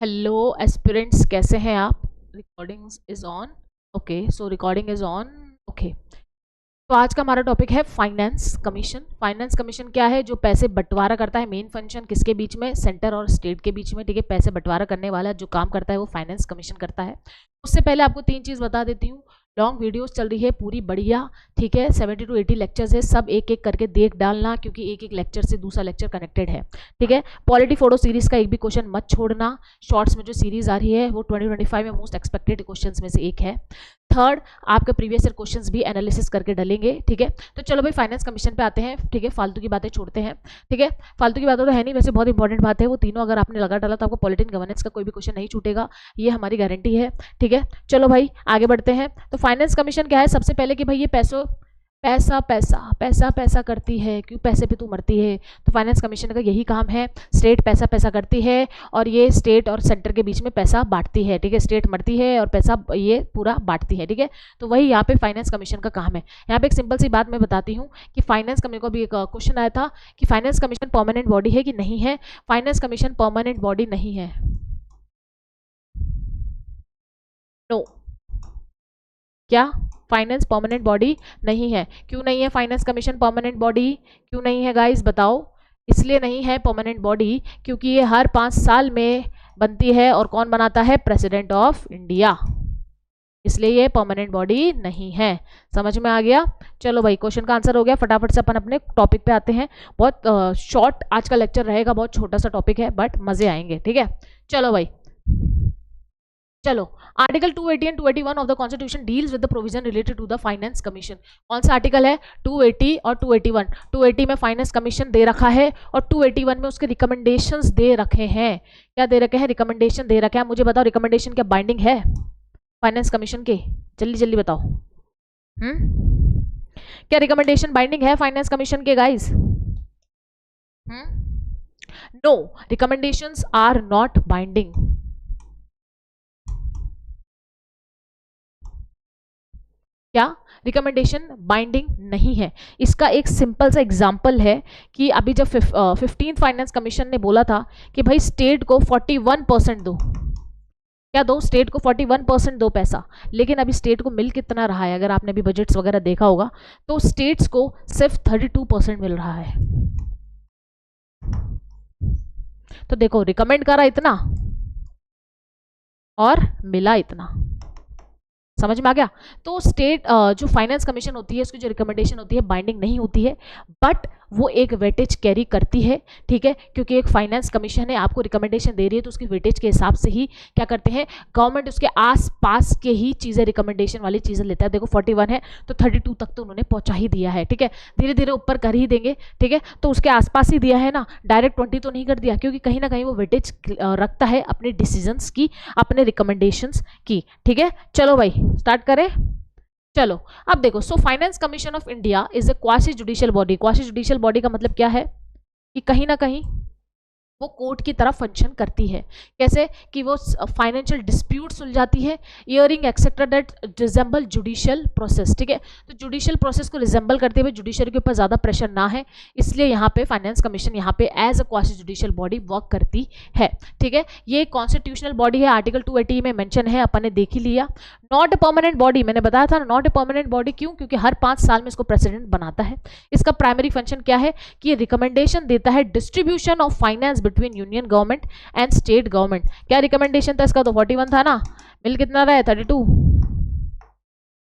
Hello aspirants, कैसे हैं आप? Recording is on. Okay, so recording is on. Okay, तो आज का हमारा टॉपिक है फाइनेंस कमीशन। फाइनेंस कमीशन क्या है? जो पैसे बंटवारा करता है। मेन फंक्शन किसके बीच में? सेंटर और स्टेट के बीच में। ठीक है, पैसे बंटवारा करने वाला जो काम करता है वो फाइनेंस कमीशन करता है। उससे पहले आपको तीन चीज़ बता देती हूँ। लॉन्ग वीडियोस चल रही है पूरी बढ़िया। ठीक है, 70 to 80 लेक्चर्स है, सब एक एक करके देख डालना, क्योंकि एक एक लेक्चर से दूसरा लेक्चर कनेक्टेड है। ठीक है, पॉलिटी फोटो सीरीज का एक भी क्वेश्चन मत छोड़ना। शॉर्ट्स में जो सीरीज आ रही है वो 2025 में मोस्ट एक्सपेक्टेड क्वेश्चंस में से एक है। थर्ड, आपके प्रीवियस ईयर क्वेश्चंस भी एनालिसिस करके डलेंगे। ठीक है, तो चलो भाई फाइनेंस कमीशन पे आते हैं। ठीक है, फालतू की बातें छोड़ते हैं। ठीक है, फालतू की बातें तो है नहीं, वैसे बहुत इंपॉर्टेंट बात है वो तीनों। अगर आपने लगा डाला तो आपको पॉलिटिकल गवर्नेंस का कोई भी क्वेश्चन नहीं छूटेगा, ये हमारी गारंटी है। ठीक है, चलो भाई आगे बढ़ते हैं। तो फाइनेंस कमीशन क्या है? सबसे पहले कि भाई ये पैसा पैसा पैसा पैसा करती है, क्यों पैसे पे तू मरती है? तो फाइनेंस कमीशन का यही काम है। स्टेट पैसा पैसा करती है और ये स्टेट और सेंटर के बीच में पैसा बांटती है। ठीक है, स्टेट मरती है और पैसा ये पूरा बांटती है। ठीक है, तो वही यहाँ पे फाइनेंस कमीशन का काम है। यहाँ पे एक सिंपल सी बात मैं बताती हूँ कि फाइनेंस कमीशन को भी एक क्वेश्चन आया था कि फाइनेंस कमीशन परमानेंट बॉडी है कि नहीं है। फाइनेंस कमीशन परमानेंट बॉडी नहीं है। नो, क्या फाइनेंस परमानेंट बॉडी नहीं है? क्यों नहीं है फाइनेंस कमीशन परमानेंट बॉडी? क्यों नहीं है गाइस, बताओ। इसलिए नहीं है परमानेंट बॉडी क्योंकि ये हर 5 साल में बनती है। और कौन बनाता है? President of India. इसलिए ये परमानेंट बॉडी नहीं है। समझ में आ गया? चलो भाई, क्वेश्चन का आंसर हो गया। फटाफट से अपन अपने टॉपिक पे आते हैं। बहुत शॉर्ट आज का लेक्चर रहेगा, बहुत छोटा सा टॉपिक है बट मजे आएंगे। ठीक है, चलो भाई चलो। Article 280 and 281 of the constitution deals with the provision related to the finance commission. कौन सा आर्टिकल है? 280 और 281। 280 में फाइनेंस कमीशन दे रखा है और 281 में उसके रिकमेंडेशंस दे रखे हैं। क्या दे रखे हैं? रिकमेंडेशन दे रखे हैं। मुझे बताओ, रिकमेंडेशन क्या बाइंडिंग है फाइनेंस कमीशन के? जल्दी जल्दी बताओ। क्या रिकमेंडेशन बाइंडिंग है फाइनेंस कमीशन के guys? No, recommendations are not binding. क्या रिकमेंडेशन बाइंडिंग नहीं है? इसका एक सिंपल सा एग्जांपल है कि अभी जब 15th फाइनेंस कमीशन ने बोला था कि भाई स्टेट को 41% दो। क्या दो? स्टेट को 41% दो पैसा। लेकिन अभी स्टेट को मिल कितना रहा है? अगर आपने अभी बजट्स वगैरह देखा होगा तो स्टेट्स को सिर्फ 32% मिल रहा है। तो देखो, रिकमेंड करा इतना और मिला इतना। समझ में आ गया? तो स्टेट जो फाइनेंस कमीशन होती है उसकी जो रिकमेंडेशन होती है बाइंडिंग नहीं होती है, बट वो एक वेटेज कैरी करती है। ठीक है, क्योंकि एक फाइनेंस कमीशन है, आपको रिकमेंडेशन दे रही है तो उसकी वेटेज के हिसाब से ही क्या करते हैं गवर्नमेंट उसके आस पास के ही चीज़ें, रिकमेंडेशन वाली चीज़ें लेता है। देखो 41 है तो 32 तक तो उन्होंने पहुंचा ही दिया है। ठीक है, धीरे धीरे ऊपर कर ही देंगे। ठीक है, तो उसके आसपास ही दिया है ना, डायरेक्ट 20 तो नहीं कर दिया, क्योंकि कहीं ना कहीं वो वेटेज रखता है अपने डिसीजंस की, अपने रिकमेंडेशंस की। ठीक है, चलो भाई स्टार्ट करें। चलो अब देखो, so finance commission of India is a quasi judicial body. Quasi judicial body का मतलब क्या है कि कहीं ना कहीं वो कोर्ट की तरफ फंक्शन करती है। कैसे? कि वो फाइनेंशियल डिस्प्यूट सुलझाती है, earring etcetera that resemble judicial process. ठीक है, तो जुडिशियल प्रोसेस को रिजेंबल करते हुए जुडिशरी के ऊपर ज़्यादा प्रेशर ना है, इसलिए यहाँ पे फाइनेंस कमीशन यहाँ पे as a quasi judicial body work करती है। ठीक है, ये कॉन्स्टिट्यूशनल बॉडी है, आर्टिकल 280 में मेंशन है, अपन ने देख ही लिया। नॉट ए परमानेंट बॉडी, मैंने बताया था नॉट ए परमानेंट बॉडी। क्यों? क्योंकि हर 5 साल में इसको प्रेसिडेंट बनाता है। इसका प्राइमरी फंक्शन क्या है कि ये रिकमेंडेशन देता है distribution of finance between union government and state government. क्या रिकमेंडेशन था इसका? तो 41 था ना, मिल कितना रहा है? 32।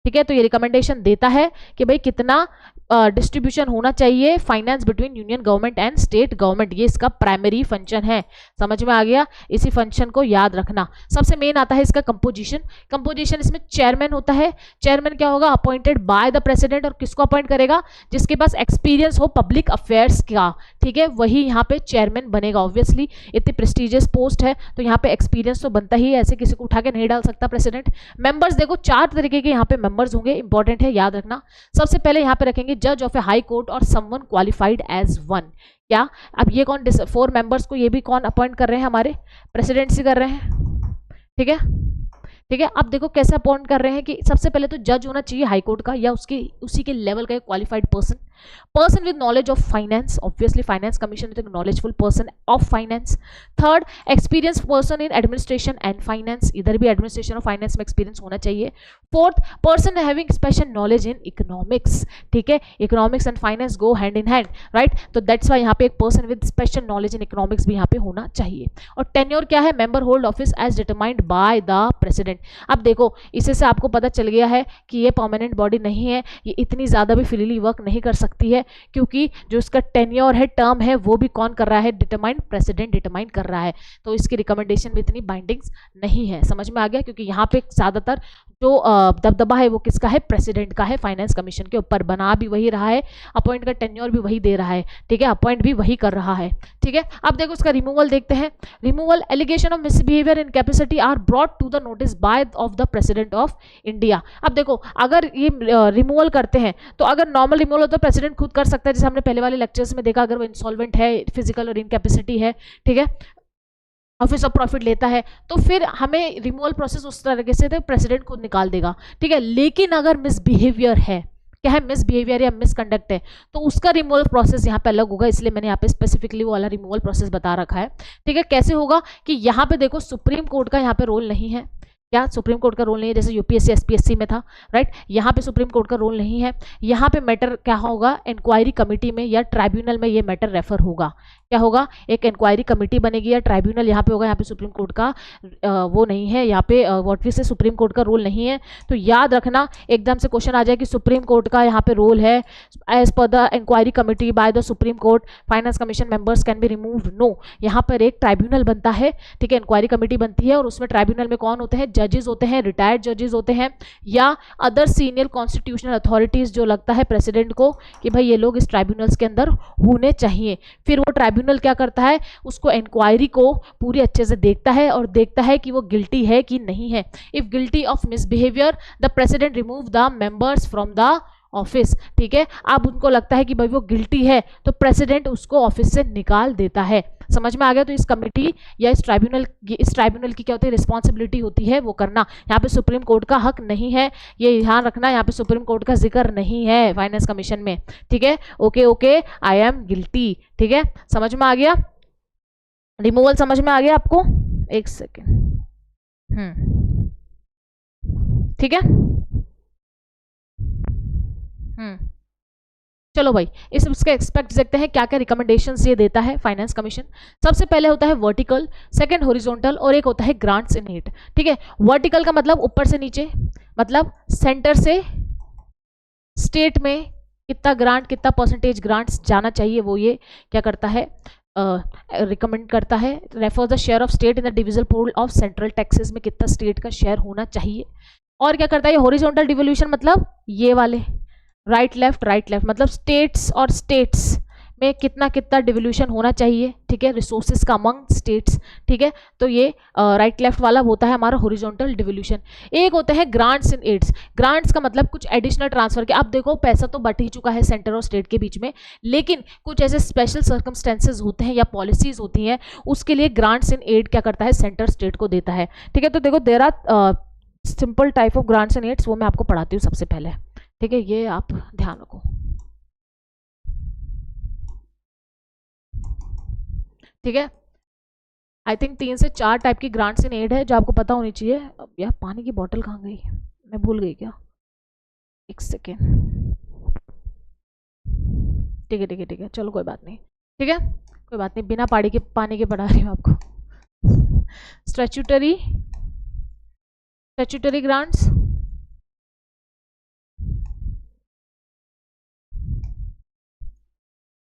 ठीक है, तो ये रिकमेंडेशन देता है कि भाई कितना डिस्ट्रीब्यूशन होना चाहिए finance between union government and state government. ये इसका प्राइमरी फंक्शन है। समझ में आ गया? इसी फंक्शन को याद रखना। सबसे मेन आता है इसका कंपोजिशन। कंपोजिशन इसमें चेयरमैन होता है। चेयरमैन क्या होगा? Appointed by the president. और किसको अपॉइंट करेगा? जिसके पास एक्सपीरियंस हो पब्लिक अफेयर्स का। ठीक है, वही यहाँ पे चेयरमैन बनेगा। ऑब्वियसली इतनी प्रेस्टिजियस पोस्ट है तो यहाँ पे एक्सपीरियंस तो बनता ही है, ऐसे किसी को उठा के नहीं डाल सकता प्रेसिडेंट। मेंबर्स देखो 4 तरीके के यहाँ पे मेंबर्स होंगे, इंपॉर्टेंट है, याद रखना। सबसे पहले यहाँ पे रखेंगे जज ऑफ ए हाई कोर्ट और समवन क्वालिफाइड एज वन। क्या? अब ये कौन? 4 मेंबर्स को ये भी कौन अपॉइंट कर रहे हैं? हमारे प्रेसिडेंट से कर रहे हैं। ठीक है, ठीक है। अब देखो कैसे अपॉइंट कर रहे हैं कि सबसे पहले तो जज होना चाहिए हाई कोर्ट का या उसके उसी के लेवल का qualified person with knowledge of finance, obviously finance commission is knowledgeful person of finance. Third, experience person in administration and finance, इधर भी एडमिनिस्ट्रेशन और फाइनेंस में एक्सपीरियंस होना चाहिए। Fourth, person having special knowledge in economics, ठीक है, economics and finance go hand in hand, right, तो that's why यहाँ पे एक person with special knowledge in economics भी यहाँ पे होना चाहिए। और टेन्योर क्या है, member hold office as determined by the president. अब देखो इससे से आपको पता चल गया है कि ये परमानेंट बॉडी नहीं है, ये इतनी ज्यादा भी फ्रीली वर्क नहीं कर सकती है, क्योंकि जो इसका टेन्योर है, टर्म है, वो भी कौन कर रहा है, डिटरमाइंड प्रेसिडेंट डिटरमाइन कर रहा है, तो इसकी रिकमेंडेशन में इतनी बाइंडिंग्स नहीं है। समझ में आ गया, क्योंकि यहाँ पे ज्यादातर जो दबदबा है वो किसका है, प्रेसिडेंट का है फाइनेंस कमीशन के ऊपर, बना भी वही रहा है, अपॉइंट का टेन्योर भी वही दे रहा है, ठीक है, अपॉइंट भी वही कर रहा है, ठीक है। अब देखो उसका रिमूवल देखते हैं। Removal, allegation of misbehaviour incapacity are brought to the notice by of the president of India. अब देखो अगर ये रिमूवल करते हैं तो अगर नॉर्मल रिमूवल हो तो प्रेसिडेंट खुद कर सकता है, जैसे हमने पहले वाले लेक्चर्स में देखा, अगर वो इंसॉल्वेंट है, फिजिकल और इनकैपेसिटी है, ठीक है, ऑफिस ऑफ प्रॉफिट लेता है, तो फिर हमें रिमूवल प्रोसेस उस तरीके से प्रेसिडेंट खुद निकाल देगा, ठीक है। लेकिन अगर मिसबिहेवियर है, क्या है, मिसबिहेवियर या मिसकंडक्ट है, तो उसका रिमूवल प्रोसेस यहाँ पे अलग होगा, इसलिए मैंने यहाँ पे स्पेसिफिकली वो वाला रिमूवल प्रोसेस बता रखा है, ठीक है। कैसे होगा कि यहाँ पे देखो सुप्रीम कोर्ट का यहाँ पे रोल नहीं है, क्या सुप्रीम कोर्ट का रोल नहीं है, जैसे यूपीएससी एसपीएससी में था, राइट, यहाँ पे सुप्रीम कोर्ट का रोल नहीं है। यहाँ पे मैटर क्या होगा, इंक्वायरी कमेटी में या ट्राइब्यूनल में ये मैटर रेफर होगा, क्या होगा, एक इंक्वायरी कमेटी बनेगी या ट्राइब्यूनल यहाँ पे होगा, यहाँ पे सुप्रीम कोर्ट का वो नहीं है, यहाँ पे व्हाट से सुप्रीम कोर्ट का रोल नहीं है। तो याद रखना, एकदम से क्वेश्चन आ जाए कि सुप्रीम कोर्ट का यहाँ पे रोल है, as per the inquiry committee by the supreme court finance commission members can be removed, no, यहाँ पर एक ट्राइब्यूनल बनता है, ठीक है, इंक्वायरी कमेटी बनती है, और उसमें ट्राइब्यूनल में कौन होते हैं, जजेस होते हैं, रिटायर्ड जजेस होते हैं, या अदर सीनियर कॉन्स्टिट्यूशनल अथॉरिटीज, जो लगता है प्रेसिडेंट को कि भाई ये लोग इस ट्राइब्यूनल्स के अंदर होने चाहिए। फिर वो ट्राइब्यूनल क्या करता है, उसको इंक्वायरी को पूरी अच्छे से देखता है और देखता है कि वो गिल्टी है कि नहीं है। If guilty of misbehaviour the president remove the members from the office, ठीक है। अब उनको लगता है कि भाई वो गिल्टी है, तो प्रेसिडेंट उसको ऑफिस से निकाल देता है। समझ में आ गया। तो इस कमेटी या इस ट्राइब्यूनल की क्या होती है, रिस्पॉन्सिबिलिटी होती है वो करना। यहाँ पे सुप्रीम कोर्ट का हक नहीं है, ये ध्यान रखना, यहाँ पे सुप्रीम कोर्ट का जिक्र नहीं है फाइनेंस कमीशन में, ठीक है। Okay okay, I am guilty, ठीक है, समझ में आ गया, रिमूवल समझ में आ गया आपको, एक सेकेंड, ठीक है। चलो भाई, इसके एक्सपेक्ट देखते हैं क्या क्या रिकमेंडेशंस ये देता है फाइनेंस कमीशन। सबसे पहले होता है वर्टिकल, सेकंड हॉरिजॉन्टल, और एक होता है ग्रांट्स इन एड, ठीक है। वर्टिकल का मतलब ऊपर से नीचे, मतलब सेंटर से स्टेट में कितना ग्रांट, कितना परसेंटेज ग्रांट्स जाना चाहिए, वो ये क्या करता है, रिकमेंड करता है। Refer the share of state in the division pool of central taxes में कितना स्टेट का शेयर होना चाहिए। और क्या करता है, हॉरिजॉन्टल डिवोल्यूशन मतलब ये वाले राइट लेफ्ट मतलब स्टेट्स और स्टेट्स में कितना कितना डिवोल्यूशन होना चाहिए, ठीक है, रिसोर्सेज का अमंग स्टेट्स, ठीक है। तो ये राइट लेफ्ट वाला होता है हमारा हॉरिजॉन्टल डिवोल्यूशन। एक होता है ग्रांट्स इन एड्स, ग्रांट्स का मतलब कुछ एडिशनल ट्रांसफर के। अब देखो पैसा तो बट ही चुका है सेंटर और स्टेट के बीच में, लेकिन कुछ ऐसे स्पेशल सर्कमस्टेंसेज होते हैं या पॉलिसीज होती हैं, उसके लिए ग्रांट्स इन एड क्या करता है, सेंटर स्टेट को देता है, ठीक है। तो देखो there are simple type of grants and aids, वो मैं आपको पढ़ाती हूँ सबसे पहले, ठीक है, ये आप ध्यान रखो, ठीक है। आई थिंक 3 से 4 टाइप की ग्रांट्स इन एड है जो आपको पता होनी चाहिए। अब यार पानी की बोतल कहाँ गई, मैं भूल गई क्या, एक सेकेंड, ठीक है ठीक है ठीक है, चलो कोई बात नहीं, ठीक है, कोई बात नहीं, बिना पानी के पढ़ा रही हूँ आपको। स्टैट्यूटरी ग्रांट्स,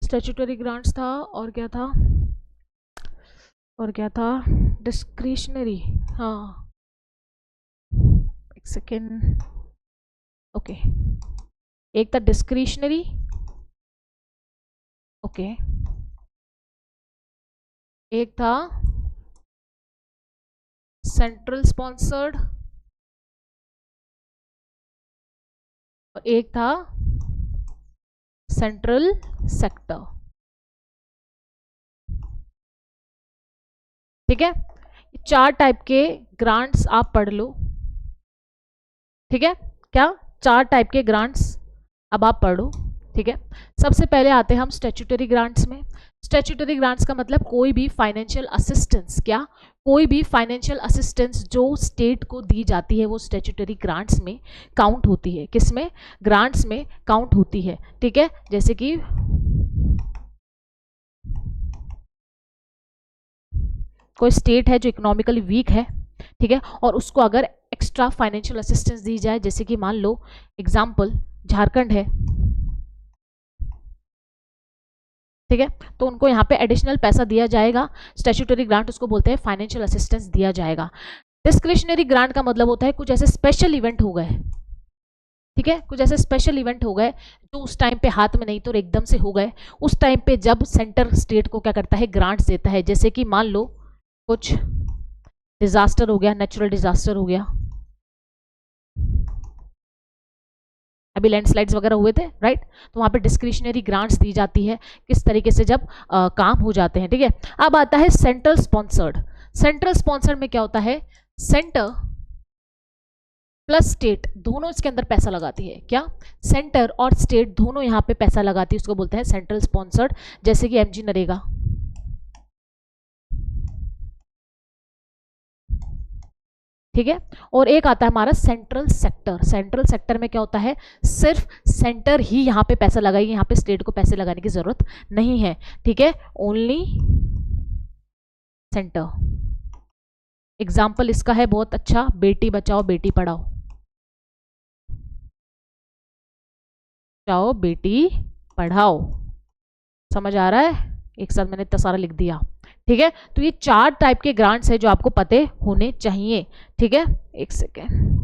स्टैट्यूटरी ग्रांट्स था, और क्या था, डिस्क्रिशनरी, हाँ एक सेकेंड, ओके, एक था डिस्क्रिशनरी, ओके, एक था सेंट्रल स्पॉन्सर्ड, और एक था सेंट्रल सेक्टर, ठीक है। 4 टाइप के ग्रांट्स आप पढ़ लो, ठीक है, क्या 4 टाइप के ग्रांट्स अब आप पढ़ लो। ठीक है, सबसे पहले आते हैं हम स्टैट्यूटरी ग्रांट्स में। स्टैट्यूटरी ग्रांट्स का मतलब कोई भी फाइनेंशियल असिस्टेंस, क्या कोई भी फाइनेंशियल असिस्टेंस जो स्टेट को दी जाती है वो स्टैट्यूटरी ग्रांट्स में काउंट होती है। किसमें? ग्रांट्स में काउंट होती है। ठीक है, जैसे कि कोई स्टेट है जो इकोनॉमिकली वीक है, ठीक है, और उसको अगर एक्स्ट्रा फाइनेंशियल असिस्टेंस दी जाए, जैसे कि मान लो एग्जाम्पल झारखंड है, ठीक है, तो उनको यहाँ पे एडिशनल पैसा दिया जाएगा। स्टैट्यूटरी ग्रांट उसको बोलते हैं, फाइनेंशियल असिस्टेंस दिया जाएगा। डिस्क्रिशनरी ग्रांट का मतलब होता है कुछ ऐसे स्पेशल इवेंट हो गए, ठीक है, कुछ ऐसे स्पेशल इवेंट हो गए जो उस टाइम पे हाथ में नहीं तो एकदम से हो गए, उस टाइम पे जब सेंटर स्टेट को क्या करता है, ग्रांट्स देता है। जैसे कि मान लो कुछ डिजास्टर हो गया, नेचुरल डिजास्टर हो गया, अभी लैंडस्लाइड्स वगैरह हुए थे, राइट, तो वहां पे डिस्क्रिशनरी ग्रांट्स दी जाती है किस तरीके से, जब काम हो जाते हैं। ठीक है, अब आता है सेंट्रल स्पॉन्सर्ड। सेंट्रल स्पॉन्सर्ड में क्या होता है, सेंटर प्लस स्टेट दोनों इसके अंदर पैसा लगाती है। क्या? सेंटर और स्टेट दोनों यहाँ पे पैसा लगाती है, उसको बोलते हैं सेंट्रल स्पॉन्सर्ड। जैसे कि एमजी नरेगा, ठीक है, और एक आता है हमारा सेंट्रल सेक्टर। सेंट्रल सेक्टर में क्या होता है, सिर्फ सेंटर ही यहाँ पे पैसा लगाएगी, यहाँ पे स्टेट को पैसे लगाने की जरूरत नहीं है। ठीक है, ओनली सेंटर। एग्जाम्पल इसका है बहुत अच्छा, बेटी बचाओ बेटी पढ़ाओ, बचाओ बेटी पढ़ाओ, समझ आ रहा है? एक साथ मैंने इतना सारा लिख दिया। ठीक है, तो ये 4 टाइप के ग्रांट्स है जो आपको पते होने चाहिए। ठीक है, एक सेकेंड,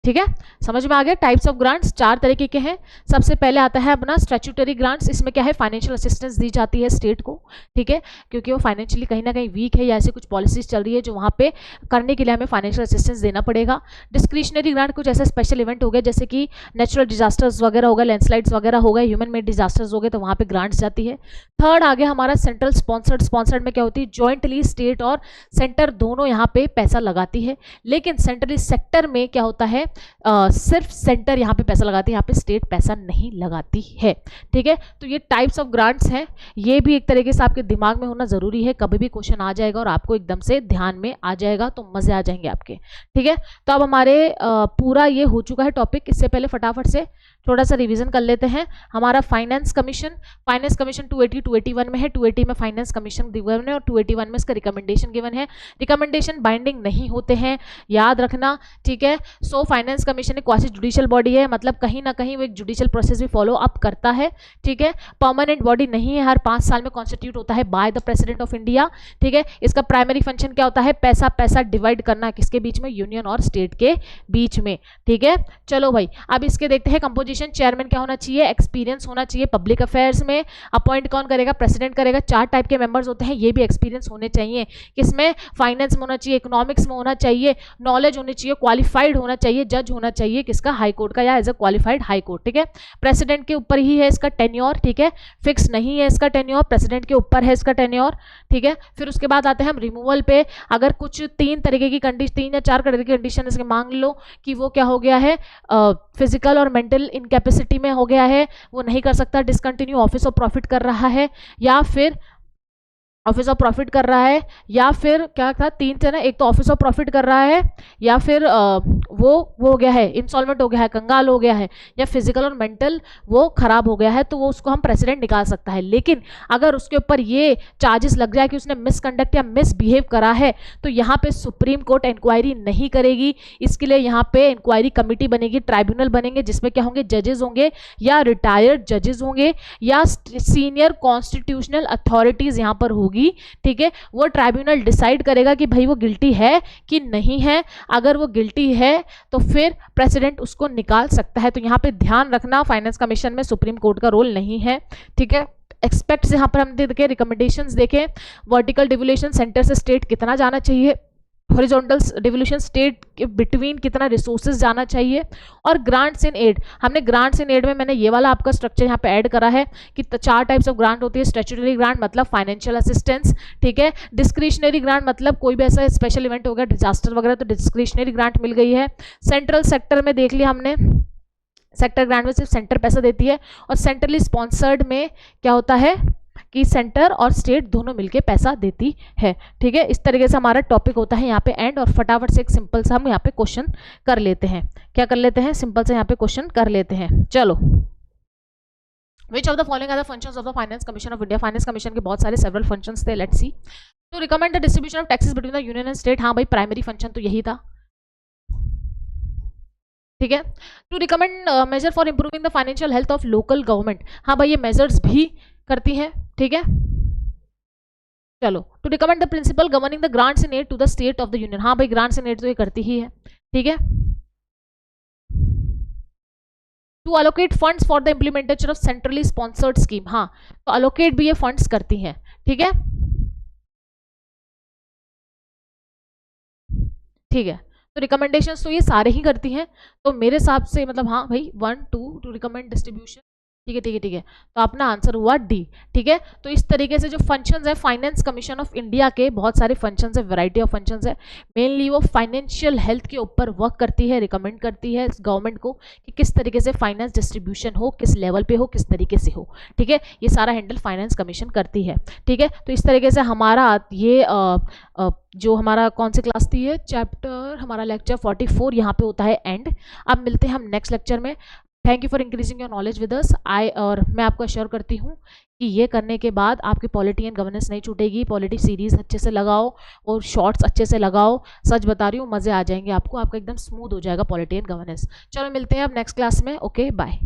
ठीक है, समझ में आ गया? टाइप्स ऑफ ग्रांट्स 4 तरीके के हैं। सबसे पहले आता है अपना स्टैट्यूटरी ग्रांट्स। इसमें क्या है, फाइनेंशियल असिस्टेंस दी जाती है स्टेट को, ठीक है, क्योंकि वो फाइनेंशियली कहीं ना कहीं वीक है या ऐसे कुछ पॉलिसीज चल रही है जो वहाँ पे करने के लिए हमें फाइनेंशियल असिस्टेंस देना पड़ेगा। डिस्क्रिशनरी ग्रांट कुछ ऐसे स्पेशल इवेंट हो गए जैसे कि नेचुरल डिजास्टर्स वगैरह हो गए, लैंडस्लाइड्स वगैरह हो गए, ह्यूमन मेड डिजास्टर्स हो गए, तो वहाँ पे ग्रांट्स जाती है। थर्ड आ गया हमारा सेंट्रल स्पॉन्सर्ड। स्पॉन्सर्ड में क्या होती है, ज्वाइंटली स्टेट और सेंटर दोनों यहाँ पे पैसा लगाती है, लेकिन सेंट्रली सेक्टर में क्या होता है, सिर्फ सेंटर यहाँ पे पैसा लगाती है, यहाँ पे स्टेट पैसा नहीं लगाती है। ठीक है, तो ये टाइप्स ऑफ ग्रांट्स हैं, ये भी एक तरीके से आपके दिमाग में होना जरूरी है, कभी भी क्वेश्चन आ जाएगा और आपको एकदम से ध्यान में आ जाएगा तो मजे आ जाएंगे आपके। ठीक है, तो अब हमारे पूरा ये हो चुका है टॉपिक। इससे पहले फटाफट से थोड़ा सा रिवीजन कर लेते हैं। हमारा फाइनेंस कमीशन 280 281 में है, 280 में फाइनेंस कमीशन गिवन है और 281 में इसका रिकमेंडेशन गिवन है। रिकमेंडेशन बाइंडिंग नहीं होते हैं, याद रखना। ठीक है, सो फाइनेंस कमीशन एक क्वासी जुडिशियल बॉडी है, मतलब कहीं ना कहीं वो एक जुडिशियल प्रोसेस भी फॉलो अप करता है। ठीक है, परमानेंट बॉडी नहीं है, हर 5 साल में कॉन्स्टिट्यूट होता है bye the president of India. ठीक है, इसका प्राइमरी फंक्शन क्या होता है, पैसा पैसा डिवाइड करना, किसके बीच में, यूनियन और स्टेट के बीच में। ठीक है, चलो भाई अब इसके देखते हैं कंपोजिशन। चेयरमैन क्या होना चाहिए, एक्सपीरियंस होना चाहिए पब्लिक अफेयर्स में। अपॉइंट कौन करेगा, प्रेसिडेंट करेगा। 4 टाइप के मेंबर्स होते हैं, ये भी एक्सपीरियंस होने चाहिए। किसमें, फाइनेंस में होना चाहिए, इकोनॉमिक्स में होना चाहिए, नॉलेज होनी चाहिए, क्वालिफाइड होना चाहिए, जज होना चाहिए किसका, हाई कोर्ट का या as a qualified high court. ठीक है, प्रेसिडेंट के ऊपर ही है इसका टेन्योर, ठीक है, फिक्स नहीं है इसका टेन्योर, प्रेसिडेंट के ऊपर है इसका टेन्योर। ठीक है, फिर उसके बाद आते हैं हम रिमूवल पे। अगर कुछ 3 तरीके की कंडीशन, 3 या 4 तरीके की कंडीशन इसके मांग लो कि वो क्या हो गया है, फिजिकल और मेंटल इनकैपेसिटी में हो गया है, वो नहीं कर सकता, डिसकंटिन्यू ऑफिस ऑफ प्रॉफिट कर रहा है, या फिर ऑफिस ऑफ प्रॉफिट कर रहा है, या फिर क्या था, 3 थे ना, एक तो ऑफिस ऑफ प्रॉफिट कर रहा है, या फिर वो हो गया है, इंसॉल्वेंट हो गया है, कंगाल हो गया है, या फिजिकल और मेंटल वो खराब हो गया है, तो वो उसको हम प्रेसिडेंट निकाल सकता है। लेकिन अगर उसके ऊपर ये चार्जेस लग जाए कि उसने मिसकंडक्ट या मिसबिहेव करा है, तो यहाँ पे सुप्रीम कोर्ट इंक्वायरी नहीं करेगी। इसके लिए यहाँ पे इंक्वायरी कमेटी बनेगी, ट्राइब्यूनल बनेंगे, जिसमें क्या होंगे, जजेस होंगे या रिटायर्ड जजेस होंगे या सीनियर कॉन्स्टिट्यूशनल अथॉरिटीज यहाँ पर होगी। ठीक है, वो ट्राइब्यूनल डिसाइड करेगा कि भाई वो गिल्टी है कि नहीं है। अगर वो गिल्टी है तो फिर प्रेसिडेंट उसको निकाल सकता है। तो यहाँ पे ध्यान रखना, फाइनेंस कमीशन में सुप्रीम कोर्ट का रोल नहीं है। ठीक है, एक्सपेक्ट्स यहाँ पर हम देखे, रिकमेंडेशंस देखें, वर्टिकल डिवोल्यूशन सेंटर से स्टेट कितना जाना चाहिए, हॉरिजॉन्टल डिवोल्यूशन, स्टेट के बिटवीन कितना रिसोर्सेज जाना चाहिए, और ग्रांट्स इन एड। हमने ग्रांट्स इन एड में मैंने ये वाला आपका स्ट्रक्चर यहाँ पे ऐड करा है कि 4 टाइप्स ऑफ ग्रांट होती है। स्टैट्यूटरी ग्रांट मतलब फाइनेंशियल असिस्टेंस, ठीक है। डिस्क्रिशनरी ग्रांट मतलब कोई भी ऐसा स्पेशल इवेंट हो गया, डिजास्टर वगैरह, तो डिस्क्रिशनरी ग्रांट मिल गई है। सेंट्रल सेक्टर में देख लिया हमने, सेक्टर ग्रांट में सिर्फ सेंटर पैसा देती है, और सेंट्रली स्पॉन्सर्ड में क्या होता है कि सेंटर और स्टेट दोनों मिलके पैसा देती है, ठीक है। इस तरीके से हमारा टॉपिक होता है यहाँ पे एंड, और फटाफट से एक सिंपल सा हम यहाँ पे क्वेश्चन कर लेते हैं। क्या कर लेते हैं, सिंपल से यहाँ पे क्वेश्चन कर लेते हैं। चलो, which of the following are the functions of the finance commission of India. Finance commission के बहुत सारे सेवरल फंक्शंस थे, let's see. To recommend the distribution of taxes between the union and state, हाँ भाई प्राइमरी फंक्शन तो यही था, ठीक है। To recommend measure for improving the financial health of local government, हाँ भाई ये मेजर्स भी करती है, ठीक है। चलो, to recommend the principal governing the grants in aid to the state of the union, हाँ भाई ग्रांट्स इन एड तो ये करती ही है, ठीक है। To allocate funds for the implementation of centrally sponsored scheme, हाँ तो अलोकेट भी ये फंड्स करती हैं, ठीक है, ठीक है। तो रिकमेंडेशंस तो ये सारे ही करती हैं, तो मेरे हिसाब से मतलब हाँ भाई 1 2 टू रिकमेंड डिस्ट्रीब्यूशन, ठीक है ठीक है ठीक है। तो अपना आंसर हुआ डी, ठीक है। तो इस तरीके से जो फंक्शंस है फाइनेंस कमीशन ऑफ इंडिया के, बहुत सारे फंक्शंस है, वैरायटी ऑफ फंक्शंस है। मेनली वो फाइनेंशियल हेल्थ के ऊपर वर्क करती है, रिकमेंड करती है गवर्नमेंट को कि किस तरीके से फाइनेंस डिस्ट्रीब्यूशन हो, किस लेवल पे हो, किस तरीके से हो, ठीक है। ये सारा हैंडल फाइनेंस कमीशन करती है, ठीक है। तो इस तरीके से हमारा ये जो हमारा कौन सी क्लास थी, ये चैप्टर हमारा लेक्चर 44 यहाँ पे होता है एंड। अब मिलते हैं हम नेक्स्ट लेक्चर में। Thank you for increasing your knowledge with us. और मैं आपको अश्योर करती हूँ कि ये करने के बाद आपकी पॉलिटी एंड गवर्नेंस नहीं छूटेगी। पॉलिटी सीरीज अच्छे से लगाओ और शॉर्ट्स अच्छे से लगाओ, सच बता रही हूँ मज़े आ जाएंगे आपको, आपका एकदम स्मूथ हो जाएगा पॉलिटी एंड गवर्नेंस। चलो मिलते हैं अब नेक्स्ट क्लास में, ओके बाय।